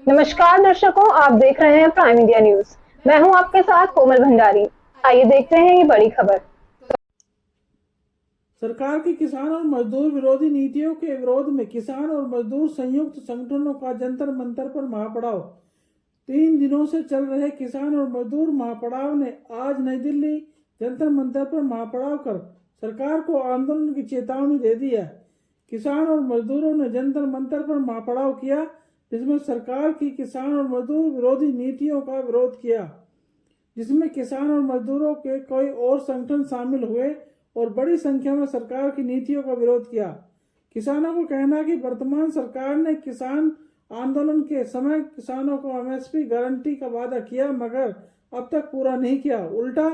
नमस्कार दर्शकों, आप देख रहे हैं प्राइम इंडिया न्यूज। मैं हूं आपके साथ कोमल भंडारी। आइए देखते हैं ये बड़ी खबर। सरकार की किसान और मजदूर विरोधी नीतियों के विरोध में किसान और मजदूर संयुक्त संगठनों का जंतर मंतर पर महापड़ाव। 3 दिनों से चल रहे किसान और मजदूर महापड़ाव ने आज नई दिल्ली जंतर मंतर पर महापड़ाव कर सरकार को आंदोलन की चेतावनी दे दी है। किसान और मजदूरों ने जंतर मंतर पर महापड़ाव किया, जिसमें सरकार की किसान और मजदूर विरोधी नीतियों का विरोध किया, जिसमें किसान और मजदूरों के कई और संगठन शामिल हुए और बड़ी संख्या में सरकार की नीतियों का विरोध किया। किसानों को कहना है कि वर्तमान सरकार ने किसान आंदोलन के समय किसानों को एमएसपी गारंटी का वादा किया, मगर अब तक पूरा नहीं किया। उल्टा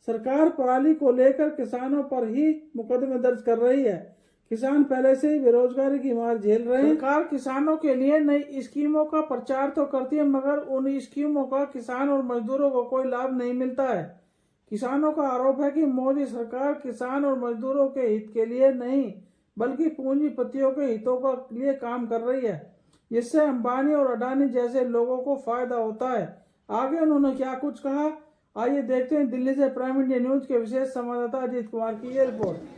सरकार पराली को लेकर किसानों पर ही मुकदमे दर्ज कर रही है। किसान पहले से ही बेरोजगारी की मार झेल रहे हैं। सरकार किसानों के लिए नई स्कीमों का प्रचार तो करती है, मगर उन स्कीमों का किसान और मजदूरों को कोई लाभ नहीं मिलता है। किसानों का आरोप है कि मोदी सरकार किसान और मजदूरों के हित के लिए नहीं, बल्कि पूंजीपतियों के हितों के लिए काम कर रही है, जिससे अंबानी और अडानी जैसे लोगों को फायदा होता है। आगे उन्होंने क्या कुछ कहा, आइए देखते हैं दिल्ली से प्राइम इंडिया न्यूज के विशेष संवाददाता अजीत कुमार की ये रिपोर्ट।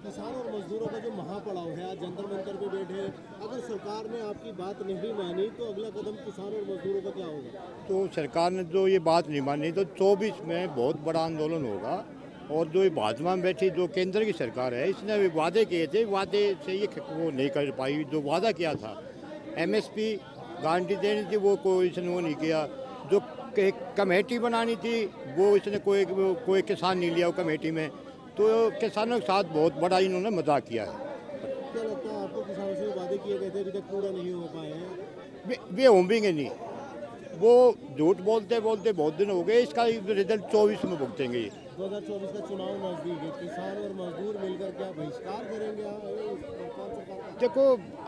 किसान और मजदूरों का जो महापड़ाव है, आज जंतर मंतर पे बैठे, अगर सरकार ने आपकी बात नहीं मानी तो अगला कदम किसान और मजदूरों का क्या होगा? तो सरकार ने जो ये बात नहीं मानी तो 24 में बहुत बड़ा आंदोलन होगा। और जो ये भाजपा में बैठी जो केंद्र की सरकार है, इसने भी वादे किए थे, वादे से ये वो नहीं कर पाई। जो वादा किया था एमएसपी गारंटी देनी थी, वो कोई इसने वो नहीं किया। जो कमेटी बनानी थी वो इसने कोई किसान नहीं लिया वो कमेटी में। तो किसानों के साथ बहुत बड़ा इन्होंने मजाक किया है। क्या लगता है आपको, किसानों से वादे किए गए थे अभी तक पूरा नहीं हो पाए हैं? वे होंगे नहीं, वो झूठ बोलते बोलते बहुत दिन हो गए। इसका रिजल्ट 24 में भुगतेंगे। 2024 का चुनाव नजदीक है, किसान और मजदूर मिलकर क्या बहिष्कार करेंगे? देखो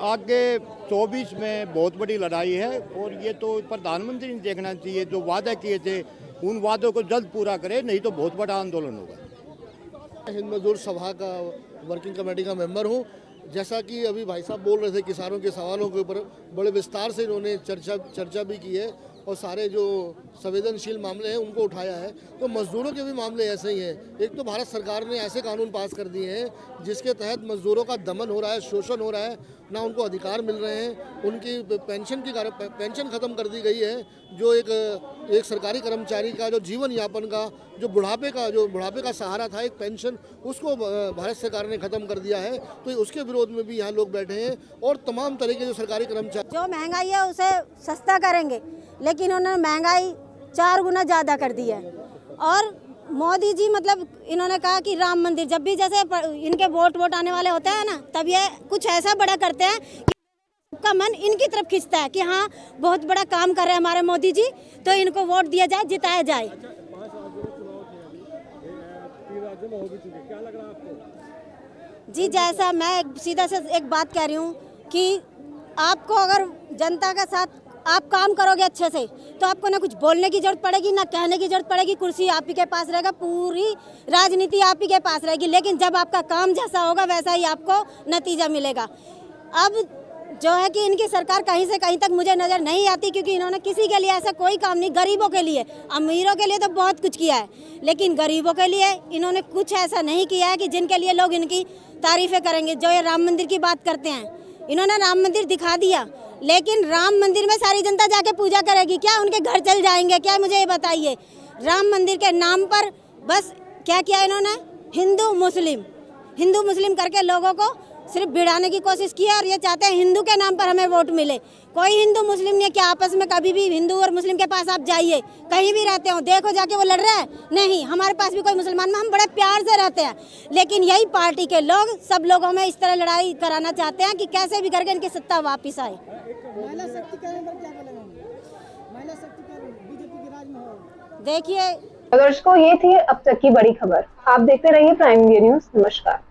आगे 24 में बहुत बड़ी लड़ाई है, और ये तो प्रधानमंत्री ने देखना चाहिए। जो वादा किए थे उन वादों को जल्द पूरा करे, नहीं तो बहुत बड़ा आंदोलन होगा। हिंद मजदूर सभा का वर्किंग कमेटी का मेंबर हूँ। जैसा कि अभी भाई साहब बोल रहे थे, किसानों के सवालों के ऊपर बड़े विस्तार से इन्होंने चर्चा भी की है और सारे जो संवेदनशील मामले हैं उनको उठाया है। तो मजदूरों के भी मामले ऐसे ही हैं। एक तो भारत सरकार ने ऐसे कानून पास कर दिए हैं जिसके तहत मजदूरों का दमन हो रहा है, शोषण हो रहा है, ना उनको अधिकार मिल रहे हैं। उनकी पेंशन ख़त्म कर दी गई है। जो एक सरकारी कर्मचारी का जो जीवन यापन का जो बुढ़ापे का सहारा था, एक पेंशन, उसको भारत सरकार ने ख़त्म कर दिया है। तो उसके विरोध में भी यहाँ लोग बैठे हैं। और तमाम तरह के जो सरकारी कर्मचारी, जो महंगाई है उसे सस्ता करेंगे, लेकिन उन्होंने महंगाई 4 गुना ज़्यादा कर दी है। और मोदी जी मतलब इन्होंने कहा कि राम मंदिर, जब भी जैसे इनके वोट आने वाले होते हैं ना, तब ये कुछ ऐसा बड़ा करते हैं कि सबका मन इनकी तरफ खींचता है कि हाँ बहुत बड़ा काम कर रहे हैं हमारे मोदी जी, तो इनको वोट दिया जाए, जिताया जाए। जी जैसा मैं सीधा से एक बात कह रही हूँ कि आपको अगर जनता का साथ आप काम करोगे अच्छे से, तो आपको ना कुछ बोलने की जरूरत पड़ेगी, ना कहने की जरूरत पड़ेगी। कुर्सी आप ही के पास रहेगा, पूरी राजनीति आप ही के पास रहेगी। लेकिन जब आपका काम जैसा होगा वैसा ही आपको नतीजा मिलेगा। अब जो है कि इनकी सरकार कहीं से कहीं तक मुझे नज़र नहीं आती, क्योंकि इन्होंने किसी के लिए ऐसा कोई काम नहीं। गरीबों के लिए, अमीरों के लिए तो बहुत कुछ किया है, लेकिन गरीबों के लिए इन्होंने कुछ ऐसा नहीं किया है कि जिनके लिए लोग इनकी तारीफ़ें करेंगे। जो ये राम मंदिर की बात करते हैं, इन्होंने राम मंदिर दिखा दिया, लेकिन राम मंदिर में सारी जनता जाके पूजा करेगी क्या? उनके घर चल जाएंगे क्या? मुझे ये बताइए। राम मंदिर के नाम पर बस क्या किया इन्होंने, हिंदू मुस्लिम करके लोगों को सिर्फ भिड़ाने की कोशिश की है। और ये चाहते हैं हिंदू के नाम पर हमें वोट मिले। कोई हिंदू मुस्लिम नहीं है कि आपस में कभी भी हिंदू और मुस्लिम के पास आप जाइए, कहीं भी रहते हो, देखो जाके वो लड़ रहा है। नहीं, हमारे पास भी कोई मुसलमान में हम बड़े प्यार से रहते हैं। लेकिन यही पार्टी के लोग सब लोगों में इस तरह लड़ाई कराना चाहते हैं कि कैसे भी करके इनकी सत्ता वापिस आए। देखिए दर्शकों, ये थी अब तक की बड़ी खबर। आप देखते रहिए प्राइम इंडिया न्यूज। नमस्कार।